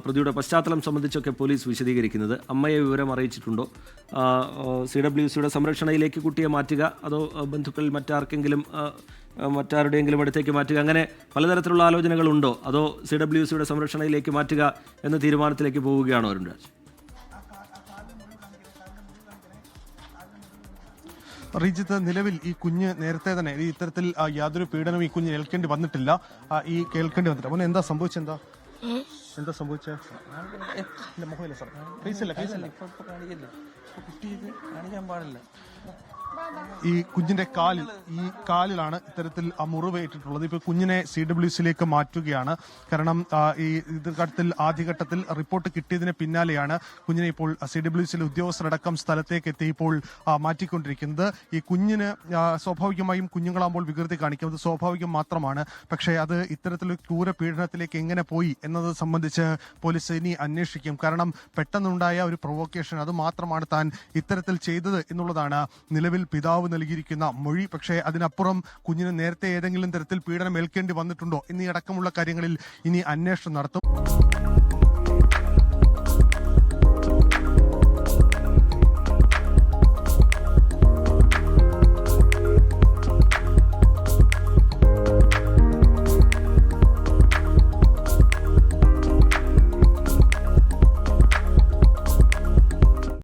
പ്രതിയുടെ പശ്ചാത്തലം സംബന്ധിച്ചൊക്കെ പോലീസ് വിശദീകരിക്കുന്നത്. അമ്മയെ വിവരം അറിയിച്ചിട്ടുണ്ടോ? CWCയുടെ സംരക്ഷണയിലേക്ക് കുട്ടിയെ മാറ്റുക, അതോ ബന്ധുക്കൾ മറ്റാരുടെയെങ്കിലും അടുത്തേക്ക് മാറ്റുക, അങ്ങനെ പലതരത്തിലുള്ള ആലോചനകളുണ്ടോ? അതോ CWCയുടെ സംരക്ഷണയിലേക്ക് മാറ്റുക എന്ന തീരുമാനത്തിലേക്ക് പോവുകയാണോ അരുൺ രാജ്? റീജിത്ത്, നിലവിൽ ഈ കുഞ്ഞ് നേരത്തെ തന്നെ ഇത്തരത്തിൽ യാതൊരു പീഡനവും ഈ കുഞ്ഞ് കേൾക്കേണ്ടി വന്നിട്ടില്ല. മോനെ എന്താ സംഭവിച്ചെന്താ സംഭവിച്ചത്? ഈ കുഞ്ഞിന്റെ കാലിലാണ് ഇത്തരത്തിൽ മുറിവേറ്റിട്ടുള്ളത്. ഇപ്പൊ കുഞ്ഞിനെ CWCയിലേക്ക് മാറ്റുകയാണ്. കാരണം ഈ ഘട്ടത്തിൽ ആദ്യഘട്ടത്തിൽ റിപ്പോർട്ട് കിട്ടിയതിന് പിന്നാലെയാണ് കുഞ്ഞിനെ ഇപ്പോൾ CWCയിലെ ഉദ്യോഗസ്ഥരടക്കം സ്ഥലത്തേക്ക് എത്തി ഇപ്പോൾ മാറ്റിക്കൊണ്ടിരിക്കുന്നത്. ഈ കുഞ്ഞിന് സ്വാഭാവികമായും കുഞ്ഞുങ്ങളാകുമ്പോൾ വികൃതി കാണിക്കുന്നത് സ്വാഭാവികം മാത്രമാണ്. പക്ഷേ അത് ഇത്തരത്തിലൊരു ക്രൂര പീഡനത്തിലേക്ക് എങ്ങനെ പോയി എന്നത് സംബന്ധിച്ച് പോലീസ് ഇനി അന്വേഷിക്കും. കാരണം പെട്ടെന്നുണ്ടായ ഒരു പ്രൊവോക്കേഷൻ, അത് മാത്രമാണ് താൻ ഇത്തരത്തിൽ ചെയ്തത് എന്നുള്ളതാണ് നിലവിൽ പിതാവ് നൽകിയിരിക്കുന്ന മൊഴി. പക്ഷേ അതിനപ്പുറം കുഞ്ഞിന് നേരത്തെ ഏതെങ്കിലും തരത്തിൽ പീഡനം ഏൽക്കേണ്ടി വന്നിട്ടുണ്ടോ എന്നീ അടക്കമുള്ള കാര്യങ്ങളിൽ ഇനി അന്വേഷണം നടത്തും.